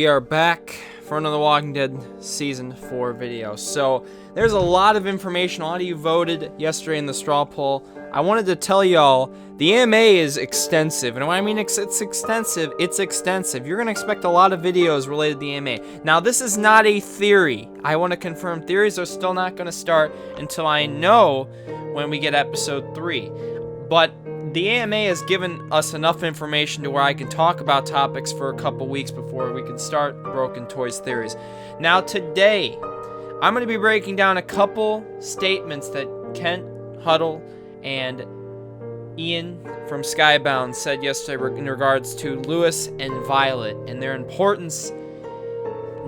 We are back for another Walking Dead Season 4 video. So, there's a lot of information. A lot of you voted yesterday in the straw poll. I wanted to tell y'all, the AMA is extensive. And when I mean it's extensive, it's extensive. You're going to expect a lot of videos related to the AMA. Now, this is not a theory. I want to confirm theories are still not going to start until I know when we get episode 3. But the AMA has given us enough information to where I can talk about topics for a couple weeks before we can start Broken Toys theories. Now today, I'm going to be breaking down a couple statements that Kent, Huddle, and Ian from Skybound said yesterday in regards to Lewis and Violet and their importance,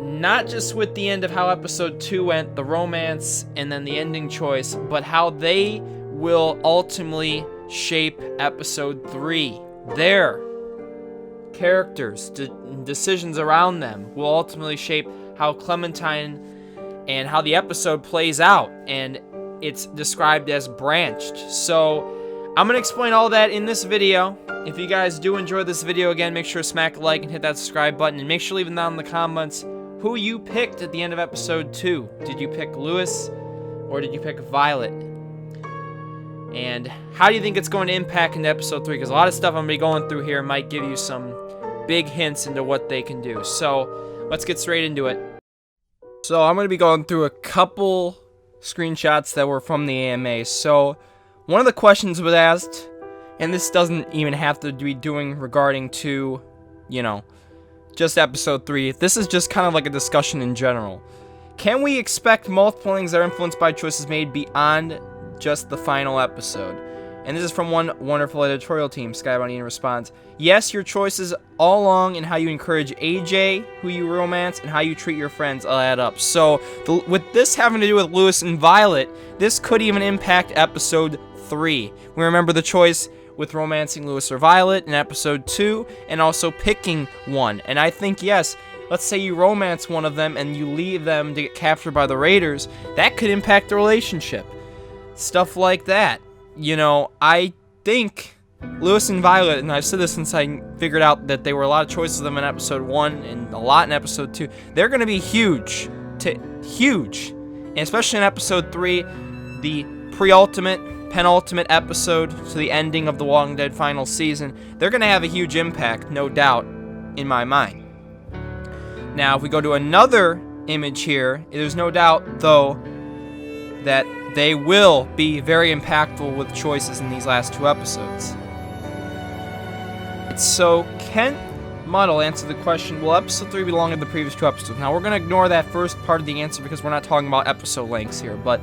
not just with the end of how episode 2 went, the romance, and then the ending choice, but how they will ultimately shape episode 3. Their characters, decisions around them will ultimately shape how Clementine and how the episode plays out, and it's described as branched. So I'm going to explain all that in this video. If you guys do enjoy this video, again, make sure to smack a like and hit that subscribe button, and make sure to leave down in the comments who you picked at the end of episode 2. Did you pick Lewis or did you pick Violet? And how do you think it's going to impact into episode 3? Because a lot of stuff I'm going to be going through here might give you some big hints into what they can do. So let's get straight into it. So I'm going to be going through a couple screenshots that were from the AMA. So one of the questions was asked, and this doesn't even have to be doing regarding to, just episode 3. This is just kind of like a discussion in general. Can we expect multiple things that are influenced by choices made beyond just the final episode? And this is from one wonderful editorial team. Skybound Ian responds, yes, your choices all along in how you encourage AJ, who you romance, and how you treat your friends all add up. So with this having to do with Lewis and Violet, this could even impact episode 3. We remember the choice with romancing Lewis or Violet in episode 2, and also picking one. And I think, yes, let's say you romance one of them and you leave them to get captured by the Raiders, that could impact the relationship. Stuff like that. I think Lewis and Violet, and I've said this since I figured out that there were a lot of choices of them in episode 1 and a lot in episode 2. They're going to be huge. And especially in episode 3, the penultimate episode to the ending of the Walking Dead final season. They're going to have a huge impact, no doubt, in my mind. Now, if we go to another image here, there's no doubt, though, that they will be very impactful with choices in these last 2 episodes. So, Kent Muddle answered the question, will episode 3 belong to the previous 2 episodes? Now, we're going to ignore that first part of the answer because we're not talking about episode lengths here, but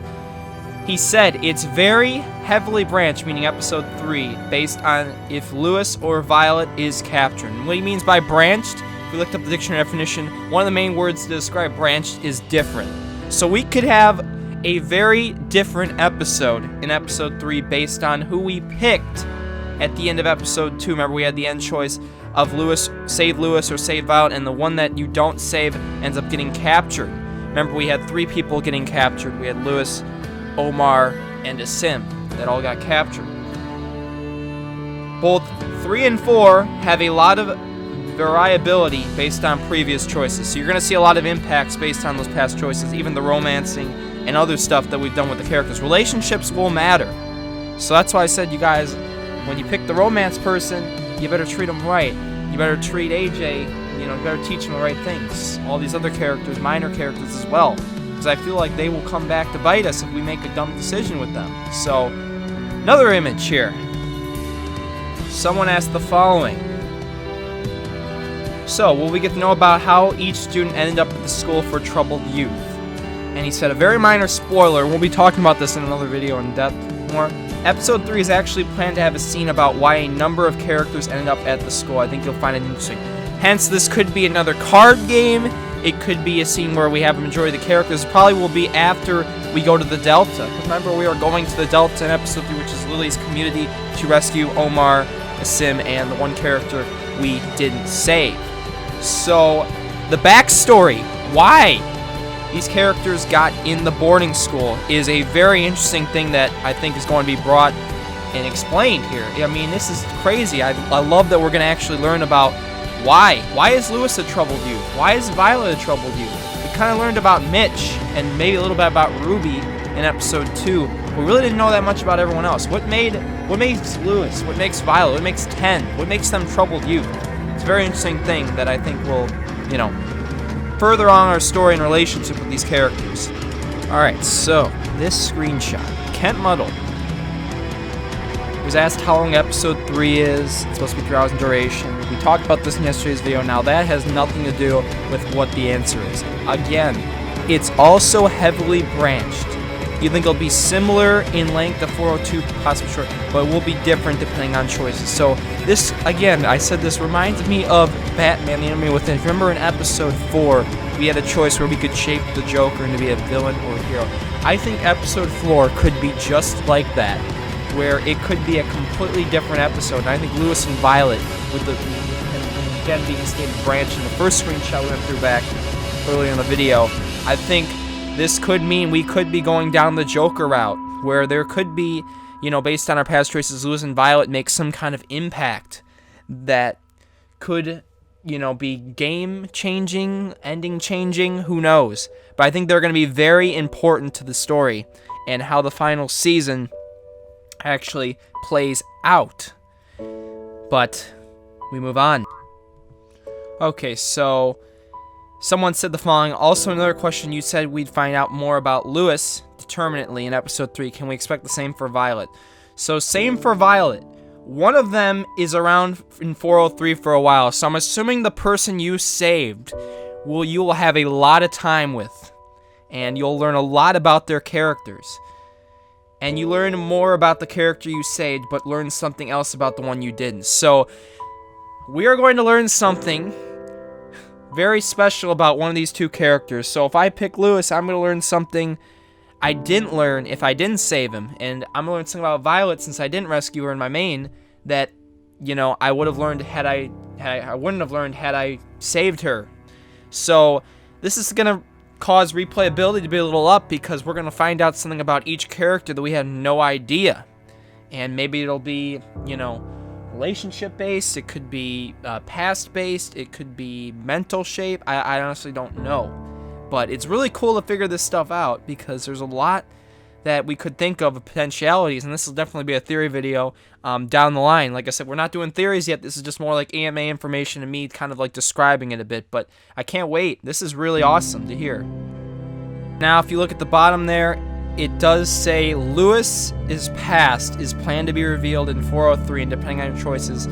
he said it's very heavily branched, meaning episode 3, based on if Lewis or Violet is captured. And what he means by branched, if we looked up the dictionary definition, one of the main words to describe branched is different. So we could have a very different episode in episode 3 based on who we picked at the end of episode 2. Remember, we had the end choice of save Lewis or save Violet, and the one that you don't save ends up getting captured. Remember, we had 3 people getting captured. We had Lewis, Omar, and Asim that all got captured. Both 3 and 4 have a lot of variability based on previous choices. So you're going to see a lot of impacts based on those past choices, even the romancing and other stuff that we've done with the characters. Relationships will matter. So that's why I said, you guys, when you pick the romance person, you better treat them right. You better treat AJ, you better teach him the right things. All these other characters, minor characters as well. Because I feel like they will come back to bite us if we make a dumb decision with them. So, another image here. Someone asked the following. So, will we get to know about how each student ended up at the school for troubled youth? And he said, a very minor spoiler, we'll be talking about this in another video in depth more. Episode 3 is actually planned to have a scene about why a number of characters ended up at the school. I think you'll find it interesting. Hence, this could be another card game. It could be a scene where we have a majority of the characters. It probably will be after we go to the Delta. Remember, we are going to the Delta in episode 3, which is Lily's community, to rescue Omar, Asim, and the one character we didn't save. So, the backstory, why these characters got in the boarding school, is a very interesting thing that I think is going to be brought and explained here. I mean, this is crazy. I love that we're going to actually learn about Why? Why is Lewis a troubled youth? Why is Violet a troubled youth? We kind of learned about Mitch and maybe a little bit about Ruby in episode 2. But we really didn't know that much about everyone else. What makes Lewis? What makes Violet? What makes Ten? What makes them troubled youth? It's a very interesting thing that I think will, further on our story and relationship with these characters. Alright, so this screenshot. Kent Muddle was asked how long episode 3 is. It's supposed to be 3 hours in duration. We talked about this in yesterday's video. Now that has nothing to do with what the answer is. Again, it's also heavily branched. You think it'll be similar in length to 402, possibly short, but it will be different depending on choices. So this, again, I said this reminds me of Batman: The Enemy Within. If you remember in episode 4, we had a choice where we could shape the Joker into be a villain or a hero. I think episode 4 could be just like that, where it could be a completely different episode. And I think Lewis and Violet, with the again being stated branch in the first screenshot we went through back earlier in the video, I think this could mean we could be going down the Joker route, where there could be, based on our past choices, Lewis and Violet make some kind of impact that could, be game-changing, ending-changing, who knows. But I think they're going to be very important to the story and how the final season actually plays out. But we move on. Okay, so someone said the following. Also, another question, you said we'd find out more about Lewis determinately in episode 3. Can we expect the same for Violet? So, same for Violet. One of them is around in 403 for a while, so I'm assuming the person you saved you will have a lot of time with, and you'll learn a lot about their characters. And you learn more about the character you saved, but learn something else about the one you didn't. So, we are going to learn something very special about one of these two characters. So if I pick Lewis, I'm going to learn something I didn't learn if I didn't save him. And I'm going to learn something about Violet since I didn't rescue her in my main that, I would have learned I wouldn't have learned had I saved her. So this is going to cause replayability to be a little up because we're going to find out something about each character that we had no idea. And maybe it'll be, relationship based, it could be past based, it could be mental shape. I honestly don't know, but it's really cool to figure this stuff out because there's a lot that we could think of potentialities, and this will definitely be a theory video down the line. Like I said, we're not doing theories yet. This is just more like AMA information and me kind of like describing it a bit, but I can't wait. This is really awesome to hear. Now if you look at the bottom there, it does say Lewis's past is planned to be revealed in 403, and depending on your choices.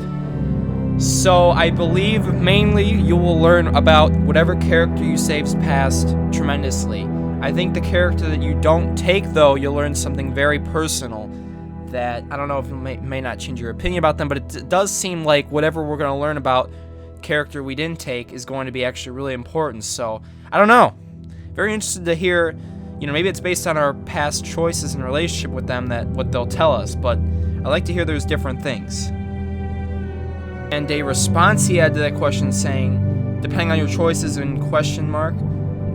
So I believe mainly you will learn about whatever character you save's past tremendously. I think the character that you don't take, though, you'll learn something very personal that I don't know if it may not change your opinion about them, but it does seem like whatever we're going to learn about character we didn't take is going to be actually really important. So I don't know. Very interested to hear. Maybe it's based on our past choices and relationship with them that what they'll tell us, but I like to hear there's different things. And a response he had to that question saying, depending on your choices in question mark,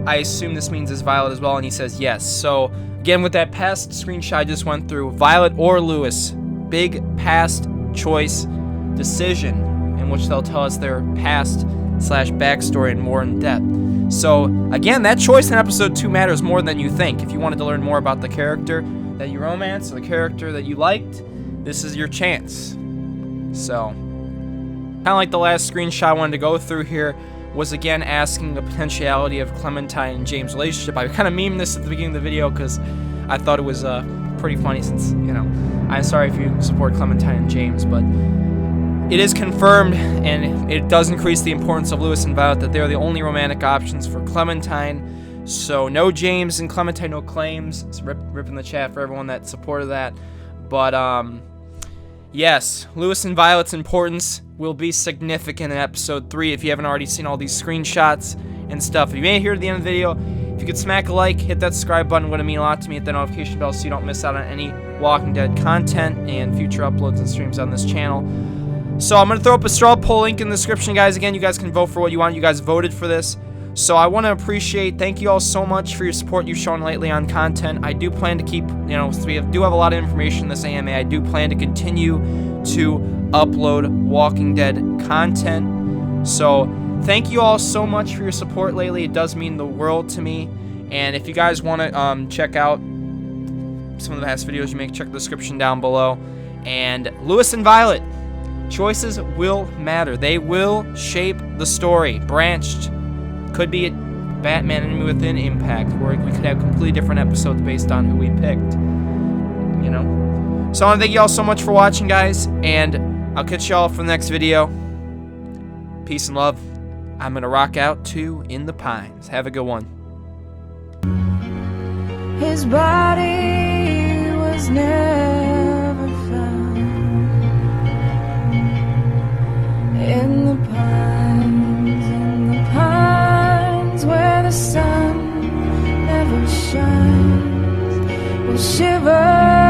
I assume this means it's Violet as well, and he says yes. So, again, with that past screenshot I just went through, Violet or Lewis, big past choice decision in which they'll tell us their past/backstory and more in depth. So, again, that choice in episode 2 matters more than you think. If you wanted to learn more about the character that you romanced or the character that you liked, this is your chance. So, kind of like the last screenshot I wanted to go through here was, again, asking the potentiality of Clementine and James' relationship. I kind of memed this at the beginning of the video because I thought it was pretty funny since, I'm sorry if you support Clementine and James, but it is confirmed, and it does increase the importance of Lewis and Violet, that they are the only romantic options for Clementine. So no James and Clementine, no claims. It's rip in the chat for everyone that supported that. But yes, Lewis and Violet's importance will be significant in episode 3 if you haven't already seen all these screenshots and stuff. If you made it here to the end of the video, if you could smack a like, hit that subscribe button, it would mean a lot to me. Hit that notification bell so you don't miss out on any Walking Dead content and future uploads and streams on this channel. So I'm going to throw up a straw poll link in the description, guys. Again, you guys can vote for what you want. You guys voted for this. So I want to thank you all so much for your support you've shown lately on content. I do plan to keep, we do have a lot of information in this AMA. I do plan to continue to upload Walking Dead content. So thank you all so much for your support lately. It does mean the world to me. And if you guys want to check out some of the past videos you make, check the description down below. And Lewis and Violet, choices will matter. They will shape the story. Branched could be a Batman Enemy Within Impact, where we could have completely different episodes based on who we picked. You know? So I want to thank you all so much for watching, guys, and I'll catch y'all for the next video. Peace and love. I'm going to rock out to In the Pines. Have a good one. His body was never found in the pines where the sun never shines. We'll shiver